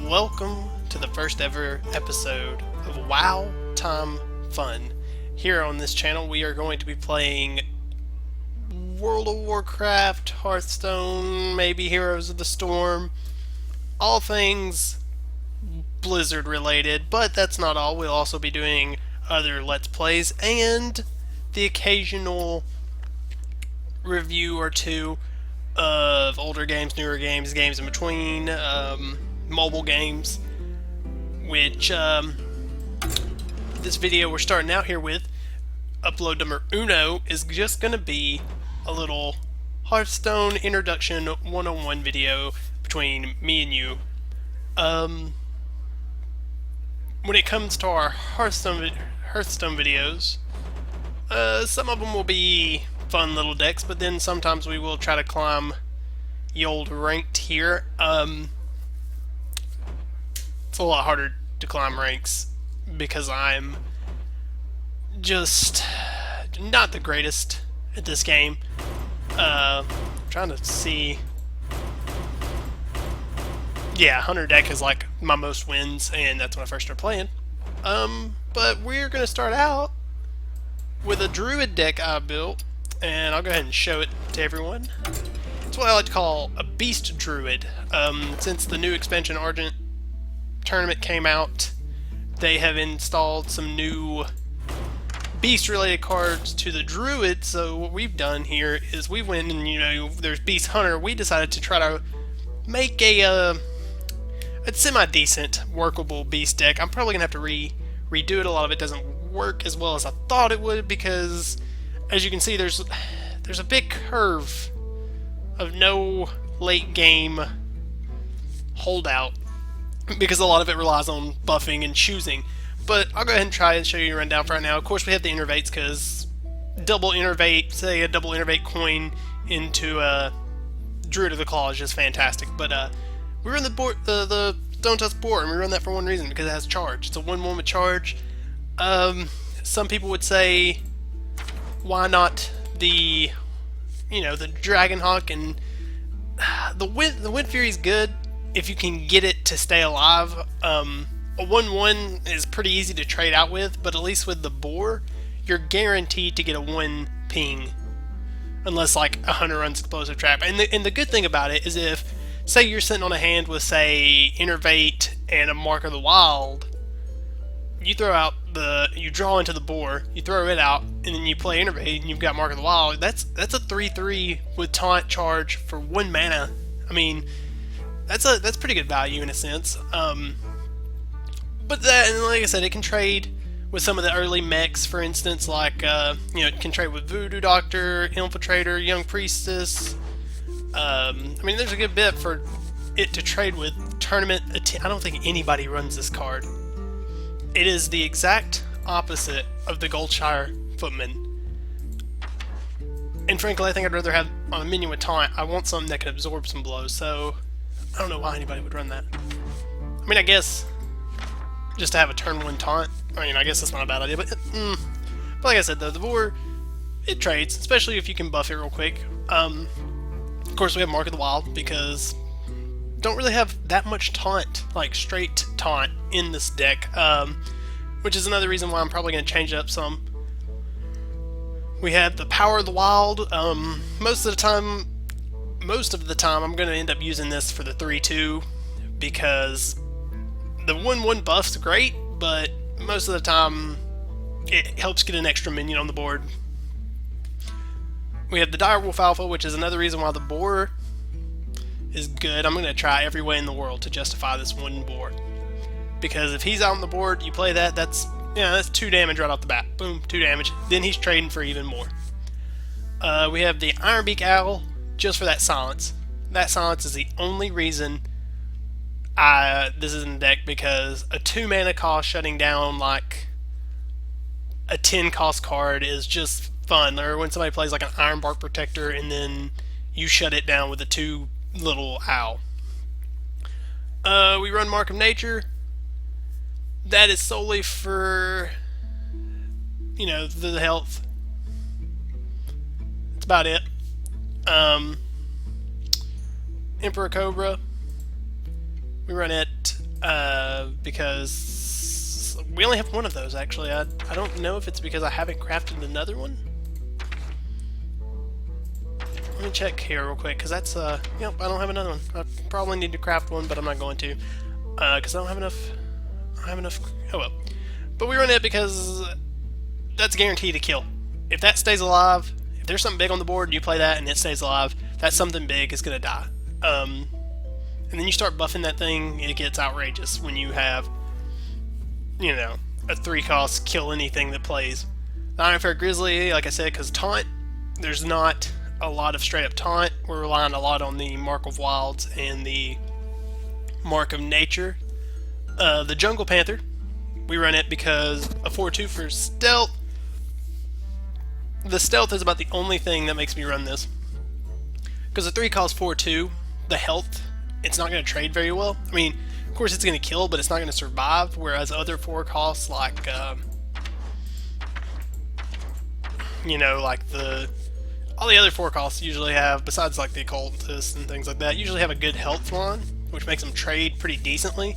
Welcome to the first ever episode of WoW Time Fun. Here on this channel we are going to be playing World of Warcraft, Hearthstone, maybe Heroes of the Storm, all things Blizzard related, but that's not all. We'll also be doing other Let's Plays and the occasional review or two of older games, newer games, games in between, mobile games, which this video we're starting out here with, upload number uno, is just going to be a little Hearthstone introduction 101 video between me and you. When it comes to our Hearthstone videos, some of them will be fun little decks, but then sometimes we will try to climb the old ranked here. It's a lot harder to climb ranks because I'm just not the greatest at this game. Trying to see. Yeah, Hunter deck is like my most wins, and that's when I first started playing. But we're gonna start out with a Druid deck I built, and I'll go ahead and show it to everyone. It's what I like to call a Beast Druid. Since the new expansion Argent tournament came out, they have installed some new Beast related cards to the Druid, so what we've done here is we went and, you know, there's Beast Hunter. We decided to try to make a semi-decent, workable Beast deck. I'm probably going to have to redo it. A lot of it doesn't work as well as I thought it would because, as you can see, there's a big curve of no late game holdout because a lot of it relies on buffing and choosing. But I'll go ahead and try and show you a rundown for right now. Of course, we have the innervates because double innervate, say a double innervate coin into a Druid of the Claw is just fantastic. But we run the Stone Tusk Boar, and we run that for one reason, because it has charge. It's a 1/1 with charge. Some people would say, why not the Dragonhawk? And the Wind Fury is good if you can get it to stay alive. A 1/1 is pretty easy to trade out with, but at least with the Boar, you're guaranteed to get a 1 ping, unless like a Hunter runs Explosive Trap. And the good thing about it is, if say you're sitting on a hand with, say, Innervate and a Mark of the Wild, you throw out you draw into the Boar, you throw it out, and then you play Innervate, and you've got Mark of the Wild. That's a 3/3 with taunt charge for 1 mana. I mean, that's pretty good value in a sense. But that, and like I said, it can trade with some of the early mechs, for instance, like it can trade with Voodoo Doctor, Infiltrator, Young Priestess. I mean, there's a good bit for it to trade with. Tournament. I don't think anybody runs this card. It is the exact opposite of the Goldshire Footman. And frankly, I think I'd rather have on a minion with taunt. I want something that can absorb some blows, so I don't know why anybody would run that. I mean, I guess just to have a turn 1 taunt. I mean, I guess that's not a bad idea, but like I said, though, the Boar, it trades, especially if you can buff it real quick. Of course, we have Mark of the Wild because don't really have that much taunt, like straight taunt, in this deck, which is another reason why I'm probably going to change it up some. We have the Power of the Wild. Most of the time, I'm going to end up using this for the 3/2 because the 1/1 buff's great, but most of the time it helps get an extra minion on the board. We have the Direwolf Alpha, which is another reason why the Boar is good. I'm going to try every way in the world to justify this 1 Boar. Because if he's out on the board, you play that, that's 2 damage right off the bat. Boom, 2 damage. Then he's trading for even more. We have the Ironbeak Owl, just for that silence. That silence is the only reason this is in the deck, because a 2 mana cost shutting down like a 10 cost card is just fun. Or when somebody plays like an Ironbark Protector and then you shut it down with a 2 little owl. We run Mark of Nature. That is solely for, the health. That's about it. Emperor Cobra. We run it because we only have one of those, actually. I don't know if it's because I haven't crafted another one. Let me check here real quick, because that's, yep, I don't have another one. I probably need to craft one, but I'm not going to, because I don't have enough, oh well. But we run it because that's guaranteed to kill. If that stays alive, if there's something big on the board and you play that and it stays alive, that something big is going to die. And then you start buffing that thing, it gets outrageous when you have, you know, a 3-cost kill anything that plays. The Ironfair Grizzly, like I said, because taunt, there's not a lot of straight up taunt. We're relying a lot on the Mark of Wilds and the Mark of Nature. The Jungle Panther, we run it because a 4-2 for stealth. The stealth is about the only thing that makes me run this. Because the 3 costs 4-2, the health, it's not going to trade very well. I mean, of course it's going to kill, but it's not going to survive, whereas other 4 costs like, you know, like all the other 4 costs usually have, besides like the occultists and things like that, usually have a good health line, which makes them trade pretty decently.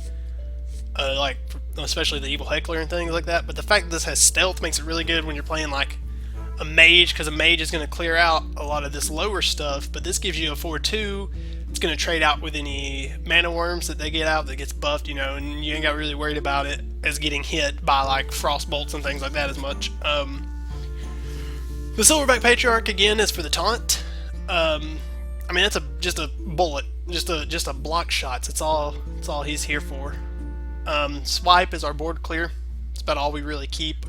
Like, especially the evil heckler and things like that. But the fact that this has stealth makes it really good when you're playing like a mage, because a mage is going to clear out a lot of this lower stuff, but this gives you a 4-2. It's going to trade out with any mana worms that they get out that gets buffed, you know, and you ain't got really worried about it as getting hit by like frost bolts and things like that as much. The Silverback Patriarch again is for the taunt. I mean, that's just a bullet, just a block shots. It's all he's here for. Swipe is our board clear. It's about all we really keep.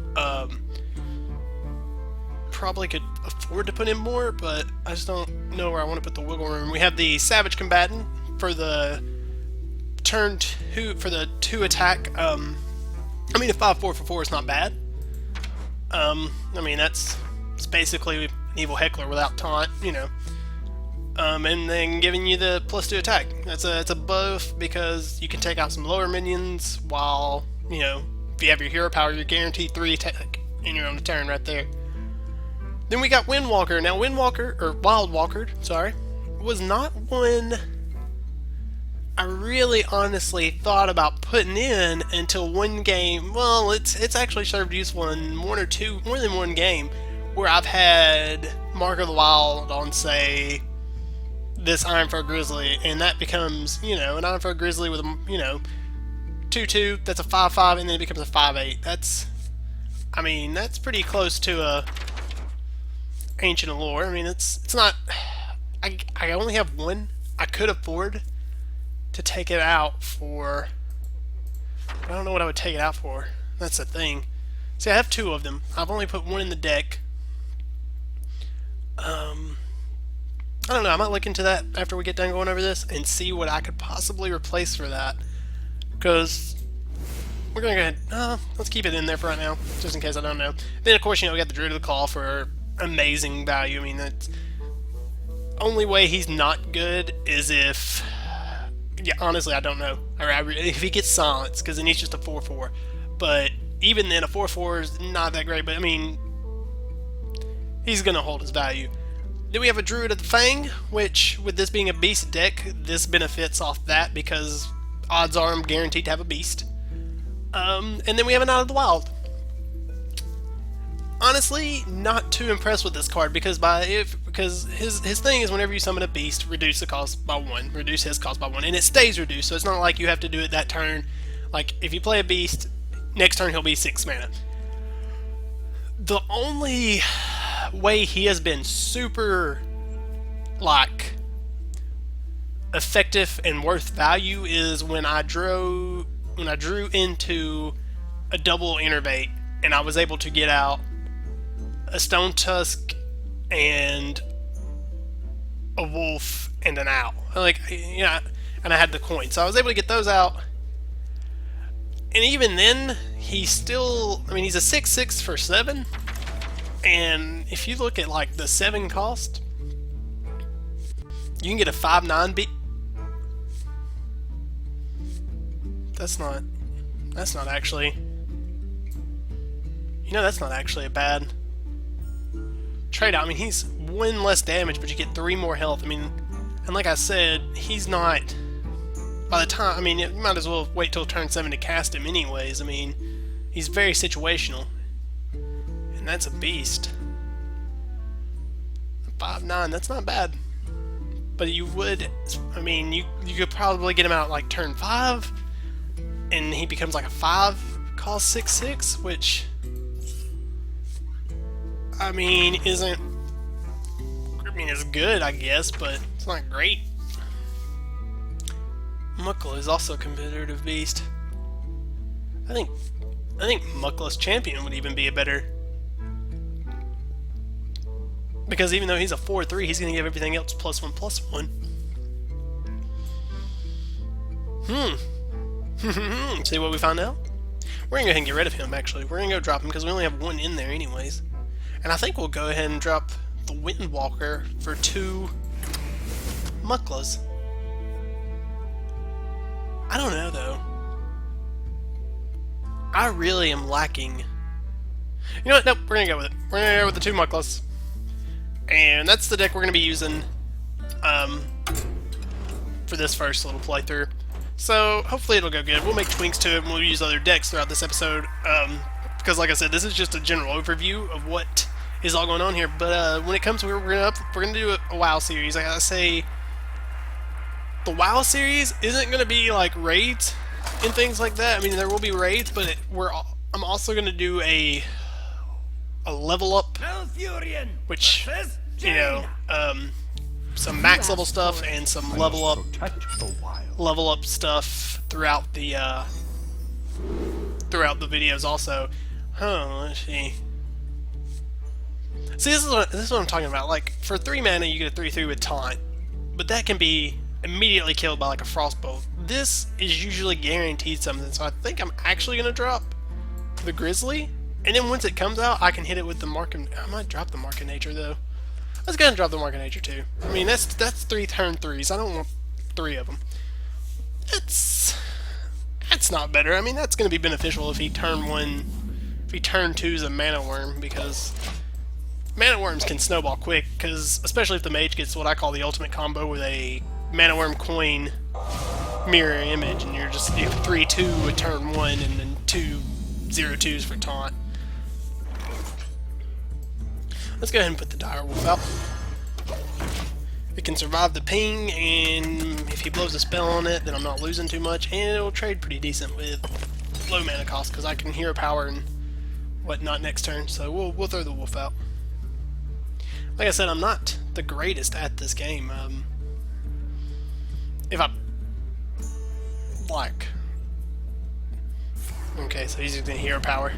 Probably could afford to put in more, but I just don't know where I want to put the wiggle room. We have the Savage Combatant for the turn 2 for the 2 attack. I mean, a 5-4 for 4 is not bad. I mean, it's basically an evil heckler without taunt, you know. And then giving you the +2 attack. It's a buff because you can take out some lower minions while, you know, if you have your hero power, you're guaranteed 3 attack and you're on the turn right there. Then we got Windwalker. Now Windwalker, or Wildwalker, sorry, was not one I really honestly thought about putting in until one game. Well, it's actually served useful in more than one game where I've had Mark of the Wild on, say, this Ironfur Grizzly, and that becomes, you know, an Ironfur Grizzly with a, you know, 2-2, that's a 5-5, and then it becomes a 5-8. That's, I mean, that's pretty close to a Ancient Allure. I mean, it's not, I only have one. I could afford to take it out for, I don't know what I would take it out for. That's the thing. See, I have 2 of them. I've only put 1 in the deck. I don't know, I might look into that after we get done going over this and see what I could possibly replace for that. Because we're going to go ahead, let's keep it in there for right now, just in case I don't know. Then, of course, you know, we got the Druid of the Claw for amazing value. I mean, that's only way he's not good is if, yeah, honestly, I don't know. If he gets silenced, because then he's just a 4-4. But even then, a 4-4 is not that great, but I mean, he's going to hold his value. Then we have a Druid of the Fang, which, with this being a beast deck, this benefits off that because odds are I'm guaranteed to have a beast. And then we have an Out of the Wild. Honestly, not too impressed with this card because his thing is whenever you summon a beast, reduce the cost by 1, reduce his cost by 1, and it stays reduced, so it's not like you have to do it that turn. Like, if you play a beast, next turn he'll be 6 mana. The only way he has been super, like, effective and worth value is when I drew into a double innervate and I was able to get out a Stone Tusk and a wolf and an owl. Like, yeah, and I had the coin, so I was able to get those out. And even then, he's still, I mean, he's a 6-6 for 7. And if you look at like the 7 cost, you can get a 5-9 beat. That's not actually, you know, that's not actually a bad trade out. I mean, he's 1 less damage, but you get 3 more health. I mean, and like I said, he's not by the time, I mean, you might as well wait till turn 7 to cast him anyways. I mean, he's very situational. And that's a beast. 5/9, that's not bad. But you would, I mean, you could probably get him out like turn 5, and he becomes like a 5 cost 6/6, which, I mean, isn't, I mean, it's good, I guess, but it's not great. Muckla is also a competitive beast. I think Muckla's champion would even be a better, because even though he's a 4/3, he's going to give everything else +1/+1. See what we found out? We're going to go ahead and get rid of him, actually. We're going to go drop him because we only have 1 in there anyways. And I think we'll go ahead and drop the Windwalker for 2 Mucklas. I don't know, though. I really am lacking. You know what? Nope, we're going to go with it. We're going to go with the 2 Mucklas. And that's the deck we're going to be using for this first little playthrough. So hopefully it'll go good. We'll make tweaks to it and we'll use other decks throughout this episode. Because like I said, this is just a general overview of what is all going on here. But when it comes to we're gonna do a WoW series. I gotta say, the WoW series isn't gonna be like raids and things like that. I mean, there will be raids, but I'm also gonna do a level up, which, you know, some max level stuff and some level up stuff throughout the videos also. Let's see. See, this is what I'm talking about. Like, for 3 mana you get a 3/3 with taunt, but that can be immediately killed by like a frostbolt. This is usually guaranteed something, so I think I'm actually gonna drop the Grizzly, and then once it comes out I can hit it with the Mark of, I might drop the Mark of Nature though. Let's go ahead and drop the Mark of Nature too. I mean, that's 3 turn 3s. I don't want 3 of them. That's not better. I mean, that's going to be beneficial if he turn 2's a Mana Worm, because Mana Worms can snowball quick, because especially if the mage gets what I call the ultimate combo with a Mana Worm coin mirror image, and you're 3/2 at turn 1 and then 2 0/2s for taunt. Let's go ahead and put the Direwolf out. It can survive the ping, and if he blows a spell on it, then I'm not losing too much, and it'll trade pretty decent with low mana cost, because I can hero power and whatnot next turn, so we'll throw the wolf out. Like I said, I'm not the greatest at this game. Okay, so he's using hero power.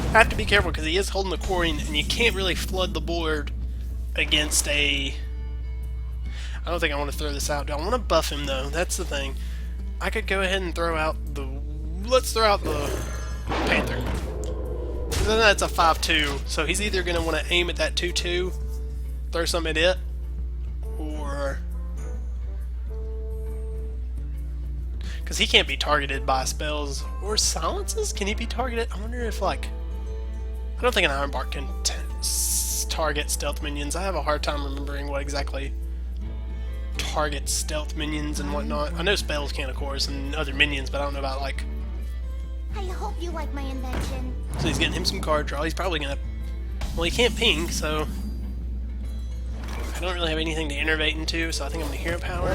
I have to be careful because he is holding the quarry, and you can't really flood the board against a... I don't think I want to throw this out. I want to buff him though. That's the thing. I could go ahead and throw out the... Let's throw out the Panther. Then that's a 5/2. So he's either going to want to aim at that 2/2, throw something at it, or... Because he can't be targeted by spells or silences. Can he be targeted? I wonder if, like... I don't think an Ironbark can target stealth minions. I have a hard time remembering what exactly targets stealth minions and whatnot. I know spells can, of course, and other minions, but I don't know about, like... I hope you like my invention. So he's getting him some card draw. He's probably gonna... Well, he can't ping, so... I don't really have anything to innervate into, so I think I'm gonna hero power.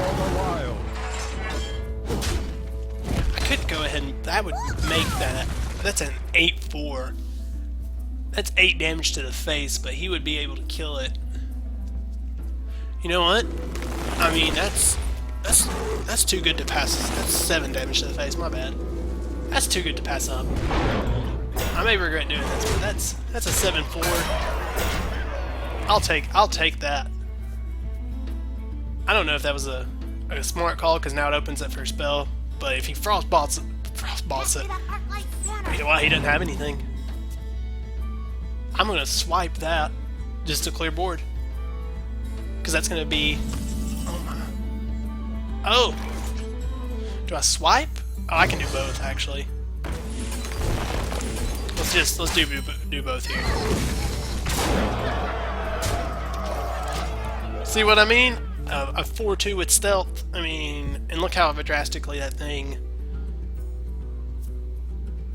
I could go ahead and... That would make that... That's an 8/4. That's 8 damage to the face, but he would be able to kill it. You know what? I mean, that's too good to pass. That's 7 damage to the face. My bad. That's too good to pass up. I may regret doing this, but that's a 7/4. I'll take that. I don't know if that was a smart call, because now it opens it for a spell. But if he frostbolts it, you know why he doesn't have anything. I'm gonna swipe that just to clear board, because that's gonna be... Oh! Do I swipe? Oh, I can do both, actually. Let's do both here. See what I mean? a 4-2 with stealth. I mean, and look how drastically that thing.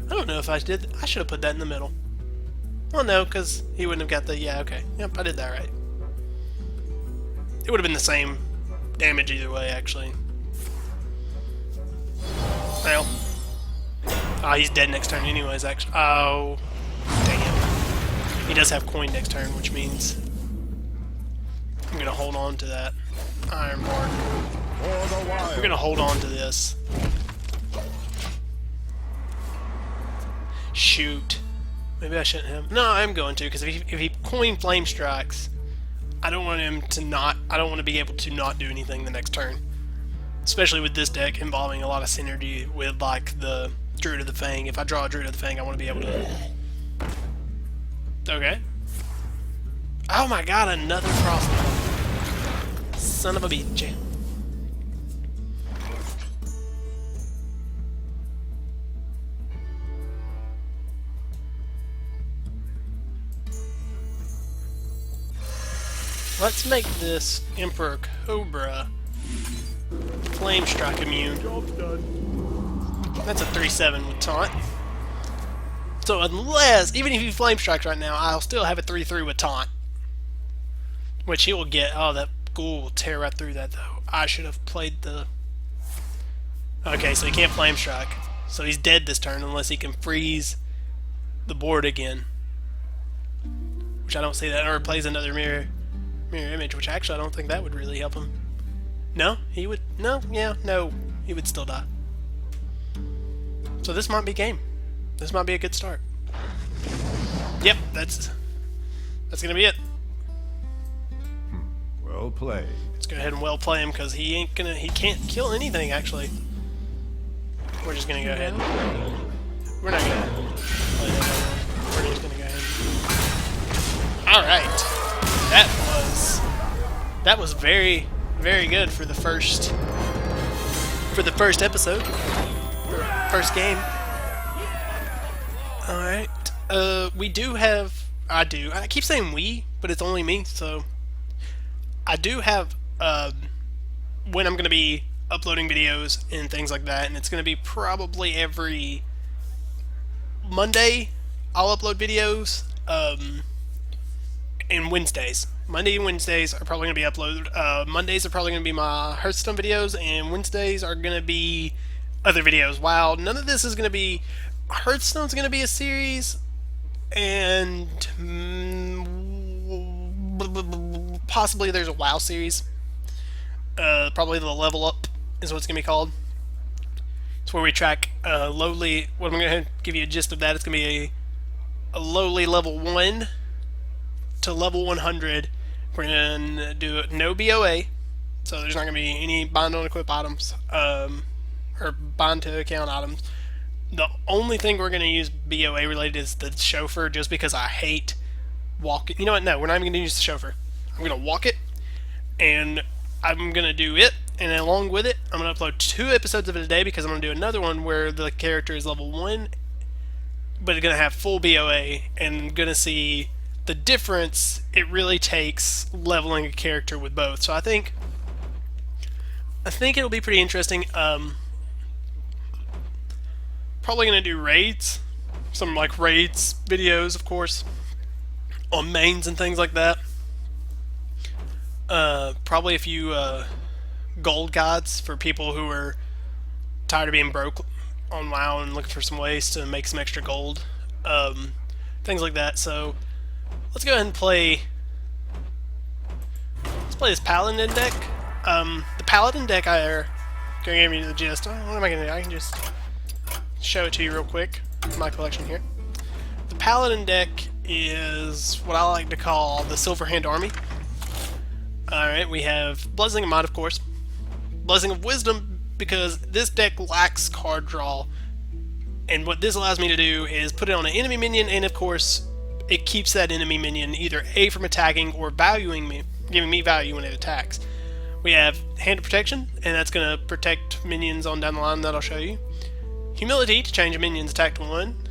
I don't know if I did. I should have put that in the middle. Well, no, because he wouldn't have got the. Yeah, okay. Yep, I did that right. It would have been the same damage either way, actually. Well. Oh, he's dead next turn, anyways, actually. Oh. Damn. He does have coin next turn, which means I'm going to hold on to that iron mark. We're going to hold on to this. Shoot. Maybe I shouldn't have. No, I'm going to, because if he coin flame strikes, I don't want him to not. I don't want to be able to not do anything the next turn. Especially with this deck involving a lot of synergy with, like, the Druid of the Fang. If I draw a Druid of the Fang, I want to be able to. Okay. Oh my god, another crossbow. Son of a bitch. Let's make this Emperor Cobra Flame Strike immune. That's a 3-7 with taunt. So unless, even if he Flame Strikes right now, I'll still have a 3-3 with taunt. Which he will get. Oh, that ghoul will tear right through that though. I should have played the... Okay, so he can't Flame Strike. So he's dead this turn unless he can freeze the board again. Which I don't see that. Or plays another mirror image, which actually I don't think that would really help him. No? He would... No? Yeah, no. He would still die. So this might be game. This might be a good start. Yep, that's gonna be it. Well played. Let's go ahead and well play him, because he can't kill anything, actually. We're just gonna go ahead and... We're not gonna play that. We're just gonna go ahead. Alright. That was very, very good for the first episode. First game. Alright. We do have... I keep saying we, but it's only me, so... I do have, when I'm going to be uploading videos and things like that, and it's going to be probably every Monday I'll upload videos, and Wednesdays. Monday and Wednesdays are probably going to be uploaded. Mondays are probably going to be my Hearthstone videos, and Wednesdays are going to be other videos. While none of this is going to be... Hearthstone's going to be a series, and possibly there's a WoW series. Probably the Level Up is what it's going to be called. It's where we track lowly... What I'm going to give you a gist of that. It's going to be a lowly level 1 to level 100. We're going to do no BOA, so there's not going to be any bind on equip items, or bind to account items. The only thing we're going to use BOA related is the chauffeur, just because I hate walking. You know what? No, we're not even going to use the chauffeur. I'm going to walk it, and I'm going to do it, and along with it, I'm going to upload 2 episodes of it a day, because I'm going to do another one where the character is level 1, but it's going to have full BOA, and going to see the difference it really takes leveling a character with both. So I think it'll be pretty interesting. Probably going to do raids. Some like raids videos, of course, on mains and things like that. Probably a few gold guides for people who are tired of being broke on WoW and looking for some ways to make some extra gold. Things like that. So let's go ahead and play. Let's play this Paladin deck. The Paladin deck I'm going to give you the gist. What am I going to do? I can just show it to you real quick. My collection here. The Paladin deck is what I like to call the Silverhand Army. Alright, we have Blessing of Might, of course. Blessing of Wisdom, because this deck lacks card draw. And what this allows me to do is put it on an enemy minion, and of course, it keeps that enemy minion either A, from attacking, or valuing me, giving me value when it attacks. We have Hand of Protection, and that's going to protect minions on down the line that I'll show you. Humility, to change a minion's attack to 1.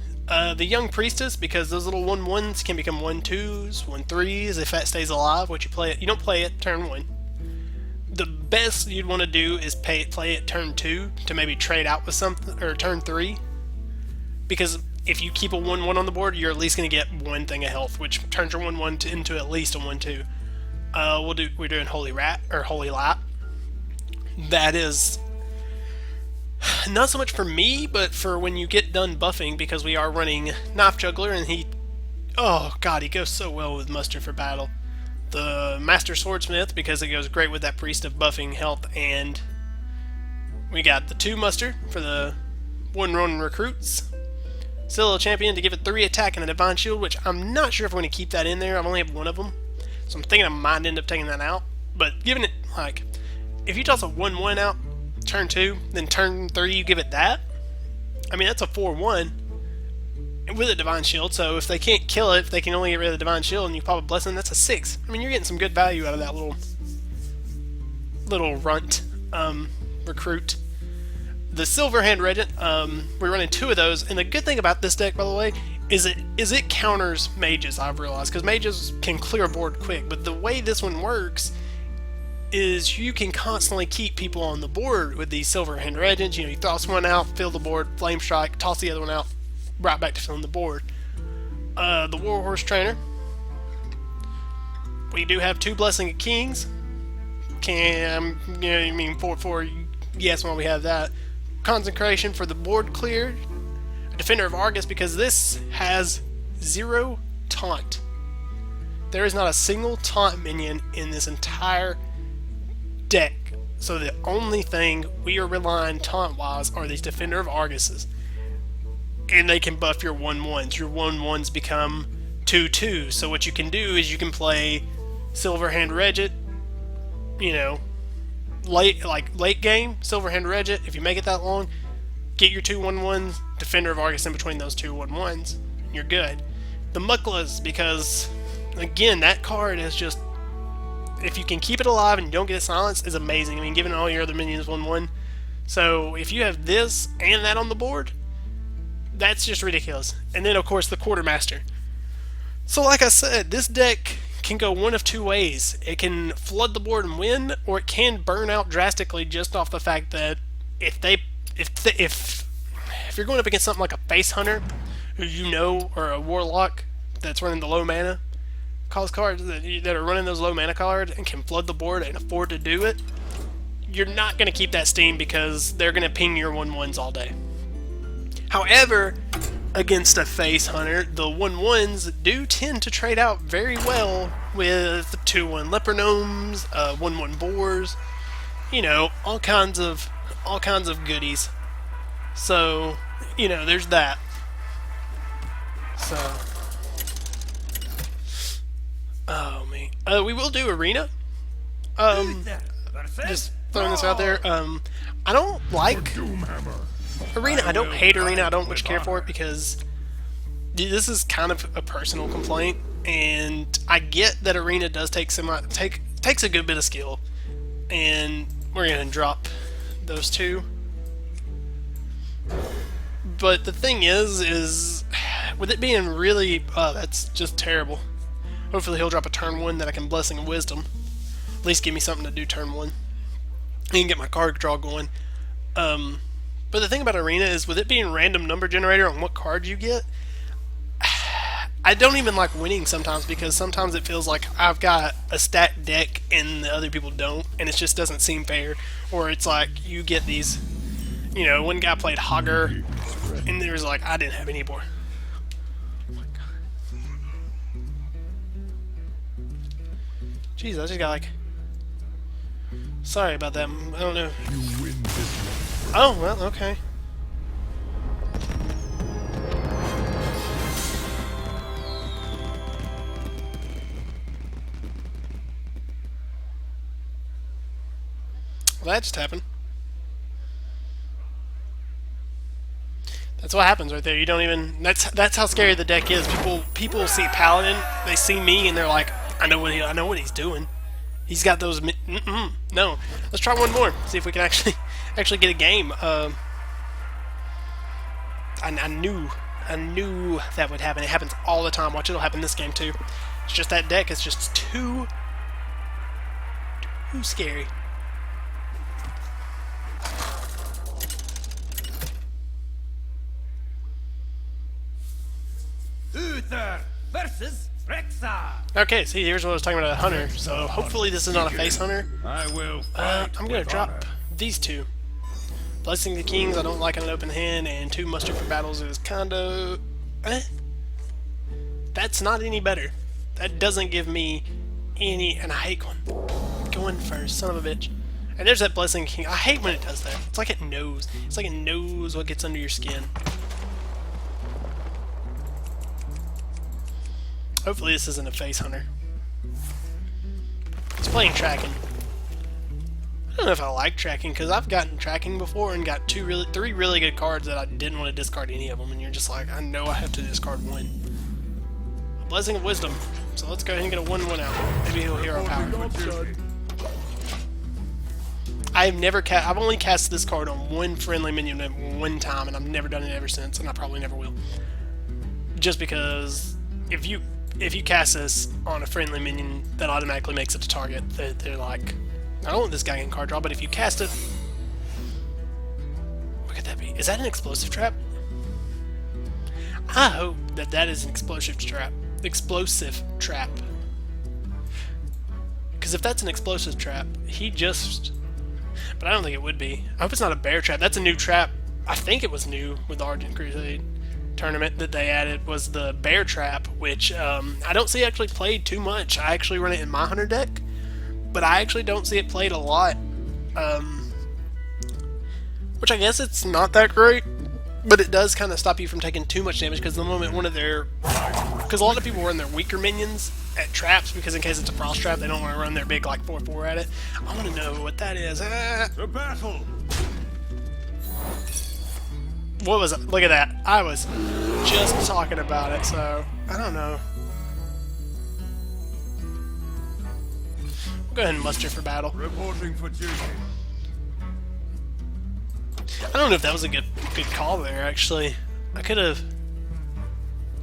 The Young Priestess, because those little 1/1s can become 1/2s, 1/3s if that stays alive. What you play it, you don't play it turn 1. best you'd want to do is play it turn 2 to maybe trade out with something, or turn 3, because if you keep a 1/1 on the board, you're at least going to get one thing of health, which turns your 1/1 into at least a 1/2. We're doing Holy Rat or Holy Light. That is not so much for me, but for when you get done buffing, because we are running Knife Juggler, and oh god, he goes so well with Muster for battle. The Master Swordsmith, because it goes great with that Priest of buffing health, and we got the 2 Muster for the 1/1 recruits. Still a champion to give it 3 attack and a Divine Shield, which I'm not sure if I'm going to keep that in there. I only have one of them, so I'm thinking I might end up taking that out. But giving it, like, if you toss a 1/1 out turn 2, then turn 3 you give it that, I mean, that's a 4/1 with a Divine Shield. So if they can't kill it, if they can only get rid of the Divine Shield and you pop a Blessing, that's a 6. I mean, you're getting some good value out of that little runt recruit. The Silver Hand Regent, we're running 2 of those, and the good thing about this deck, by the way, is it counters mages, I've realized, because mages can clear a board quick, but the way this one works is you can constantly keep people on the board with these Silver Hand Regents. You know, you toss one out, fill the board, Flame Strike, toss the other one out, right back to filling the board. The Warhorse Trainer, we do have 2 Blessing of Kings. Yes, while we have that. Consecration for the board cleared. A Defender of Argus, because this has 0 taunt. There is not a single taunt minion in this entire deck. So the only thing we are relying taunt-wise are these Defender of Arguses. And they can buff your 1/1s. Your 1/1s become 2/2. So what you can do is you can play Silver Hand Regent, you know, late game, Silver Hand Regent, if you make it that long, get your 2 1/1s, Defender of Argus in between those 2 1/1s, you're good. The Mucklas, because, again, that card is just, if you can keep it alive and you don't get it silenced, is amazing. I mean, giving all your other minions 1/1. So, if you have this and that on the board, that's just ridiculous. And then, of course, the Quartermaster. So, like I said, this deck can go one of 2 ways. It can flood the board and win, or it can burn out drastically just off the fact that if you're going up against something like a Face Hunter, who you know, or a Warlock that's running the low mana cost cards that are running those low mana cards and can flood the board and afford to do it, you're not going to keep that steam because they're going to ping your 1/1s all day. However, against a Face Hunter, the 1/1s do tend to trade out very well with 2/1 Leper Gnomes, 1/1 Boars, you know, all kinds of goodies. So, you know, there's that. So, oh man, we will do Arena. Just throwing this out there. I don't like Arena. I don't hate Arena. I don't much care for it because this is kind of a personal complaint, and I get that Arena does takes a good bit of skill, and we're gonna drop those 2. But the thing is with it being really, that's just terrible. Hopefully he'll drop a turn 1 that I can Blessing of Wisdom. At least give me something to do turn 1. I can get my card draw going. But the thing about Arena is, with it being random number generator on what card you get, I don't even like winning sometimes, because sometimes it feels like I've got a stacked deck and the other people don't, and it just doesn't seem fair. Or it's like you get these, you know, one guy played Hogger, and there was like, I didn't have any more. Oh my god. Jeez, I just got like... Sorry about that. I don't know. You win this one. Oh, well, okay. Well, that just happened. That's what happens right there. You don't even... That's how scary the deck is. People see Paladin, they see me, and they're like, I know what he's doing. He's got those... No. Let's try one more. See if we can actually get a game. I knew that would happen. It happens all the time. Watch, it'll happen this game too. It's just that deck is just too scary. Luther versus Rexar. Okay, see, here's what I was talking about a hunter. So hopefully this is not a face hunter. I will I'm fight gonna with drop honor. these two. Blessing the Kings, I don't like an open hand, and 2 muster for battles is kinda... That's not any better. That doesn't give me any... And I hate going first, son of a bitch. And there's that Blessing King. I hate when it does that. It's like it knows. It's like it knows what gets under your skin. Hopefully this isn't a face hunter. It's playing tracking. I don't know if I like tracking, because I've gotten tracking before and got 3 really good cards that I didn't want to discard any of them, and you're just like, I know I have to discard one. A Blessing of Wisdom. So let's go ahead and get a 1-1 out. Maybe he'll hero power. I've only cast this card on 1 friendly minion at 1 time, and I've never done it ever since, and I probably never will. Just because if you cast this on a friendly minion, that automatically makes it a target. They're like, I don't want this guy getting card draw, but if you cast it... What could that be? Is that an explosive trap? I hope that that is an explosive trap. Explosive trap. Because if that's an explosive trap, he just... But I don't think it would be. I hope it's not a bear trap. That's a new trap. I think it was new with the Argent Crusade tournament that they added, was the bear trap, which I don't see actually played too much. I actually run it in my hunter deck, but I actually don't see it played a lot. Which I guess it's not that great, but it does kind of stop you from taking too much damage, because the moment one of their... Because a lot of people run their weaker minions at traps, because in case it's a frost trap, they don't want to run their big, like, 4/4 at it. I want to know what that is. The battle. What was it? Look at that. I was just talking about it, so I don't know. We'll go ahead and muster for battle. Reporting for duty. I don't know if that was a good call there, actually. I could have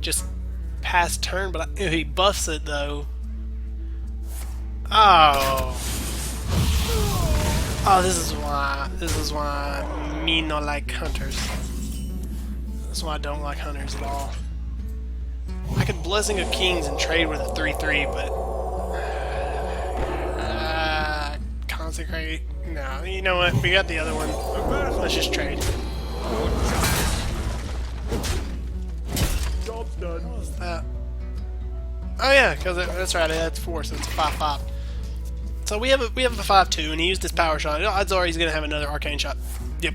just passed turn, but he buffs it, though. Oh. Oh, this is why me not like hunters. That's why I don't like hunters at all. I could Blessing of Kings and trade with a 3/3, but consecrate. No, you know what? We got the other one. Let's just trade. Job's done. What was that? Oh yeah, because that's right. That's 4, so it's a 5/5. So we have a 5/2, and he used his power shot. Odds are he's gonna have another arcane shot. Yep.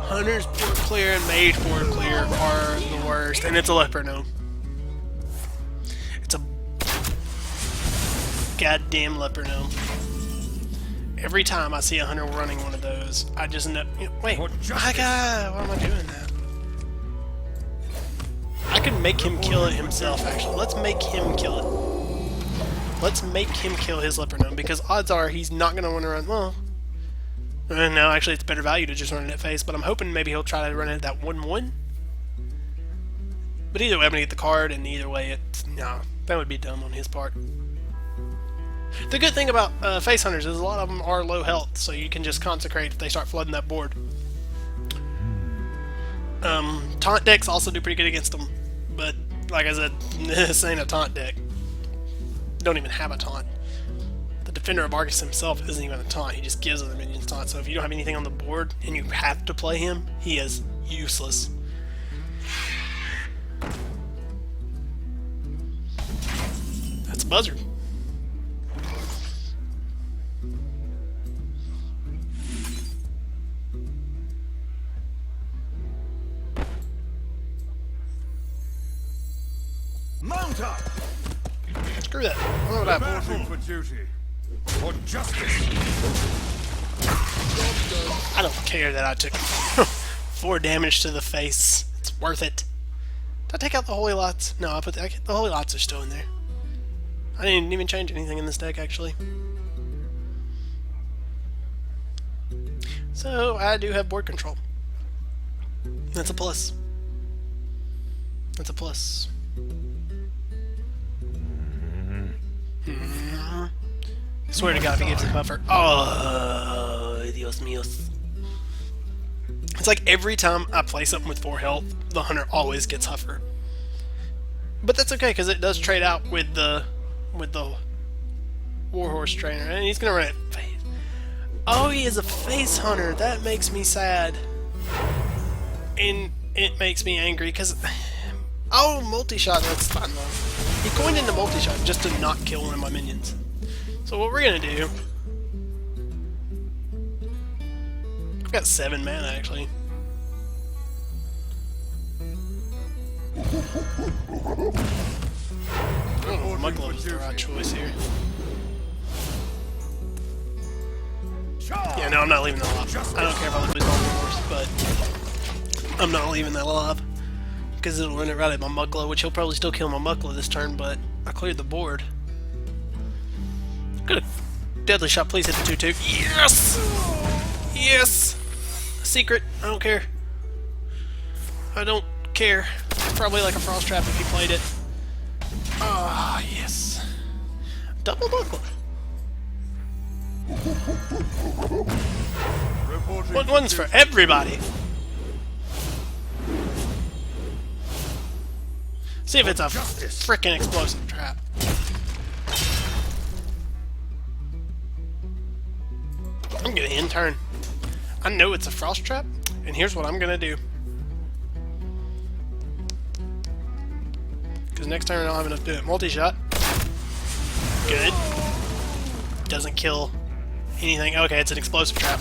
Hunter's port clear and mage port clear are the worst, and it's a leper gnome. It's a goddamn leper gnome. Every time I see a hunter running one of those, I just know. Wait, my God, why am I doing that? I could make him kill it himself. Actually, let's make him kill it. Let's make him kill his leper gnome, because odds are he's not gonna want to run. Well. No, actually, it's better value to just run it at face, but I'm hoping maybe he'll try to run it at that 1/1. But either way, I'm going to get the card, and either way, it's... No, that would be dumb on his part. The good thing about face hunters is a lot of them are low health, so you can just consecrate if they start flooding that board. Taunt decks also do pretty good against them, but like I said, this ain't a taunt deck. Don't even have a taunt. Defender of Argus himself isn't even a taunt, he just gives other minions taunt, so if you don't have anything on the board and you have to play him, he is useless. That's a buzzard. Mount up. Screw that. I don't know what I Battle for duty. For justice. I don't care that I took 4 damage to the face. It's worth it. Did I take out the Holy Lots? No, the Holy Lots are still in there. I didn't even change anything in this deck, actually. So, I do have board control. That's a plus. That's a plus. I swear to God, if he gives us buffer. Oh, Dios míos. It's like every time I play something with 4 health, the hunter always gets huffer. But that's okay because it does trade out with the Warhorse trainer, and he's gonna run it face. Oh, he is a face hunter. That makes me sad, and it makes me angry because oh, multi-shot. That's fine though. He coined into multi-shot just to not kill one of my minions. So what we're gonna do? I've got 7 mana actually. Oh, Muggle was the right choice here. Yeah, no, I'm not leaving that alive. I don't care if I lose my horse, but I'm not leaving that alive. Because it'll run it right at my Muggle, which he'll probably still kill my Muggle this turn, but I cleared the board. Good. Deadly shot, please hit the 2-2. Yes! Yes! Secret, I don't care. I don't care. Probably like a frost trap if you played it. Ah, yes. Double buckler. One's for everybody. See if it's a frickin' explosive trap. I'm gonna end turn. I know it's a frost trap, and here's what I'm gonna do. Because next turn I don't have enough to do it. Multi-shot. Good. Doesn't kill anything. Okay, it's an explosive trap.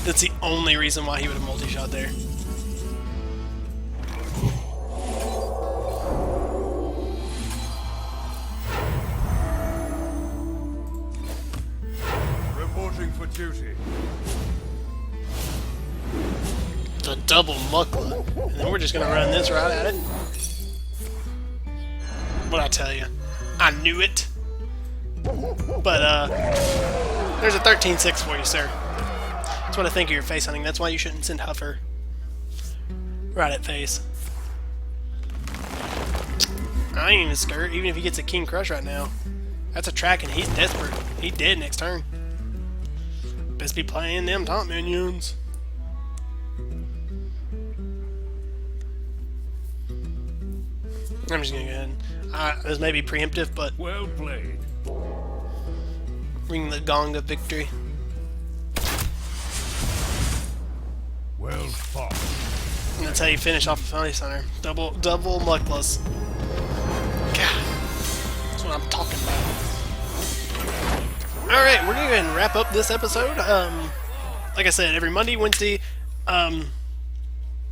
That's the only reason why he would have multi-shot there. Reporting for duty. The double muckler. And then we're just gonna run this right at it. What'd I tell you? I knew it. But, there's a 13-6 for you, sir. That's what I think of your face hunting. That's why you shouldn't send Huffer right at face. I ain't even scared, even if he gets a King Crush right now. That's a track and he's desperate. He's dead next turn. Best be playing them top minions. I'm just gonna go ahead and... this may be preemptive, but... Well played. Ring the gong of victory. Well fought. And that's how you finish off a Foundry Center. Double Muckless. God. That's what I'm talking about. Alright, we're gonna go ahead and wrap up this episode. Like I said, every Monday, Wednesday,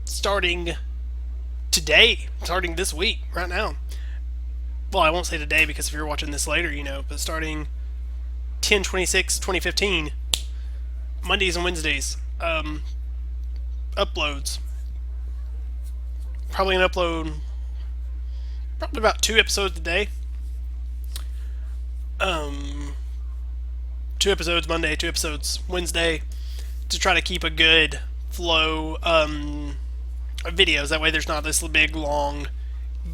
starting today, starting this week, right now. Well, I won't say today because if you're watching this later, you know, but starting 10/26/2015, Mondays and Wednesdays, uploads. Probably gonna upload probably about 2 episodes a day. 2 episodes Monday, 2 episodes Wednesday, to try to keep a good flow of videos. That way there's not this big long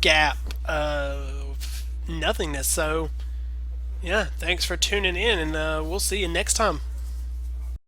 gap of nothingness. So yeah, thanks for tuning in, and we'll see you next time.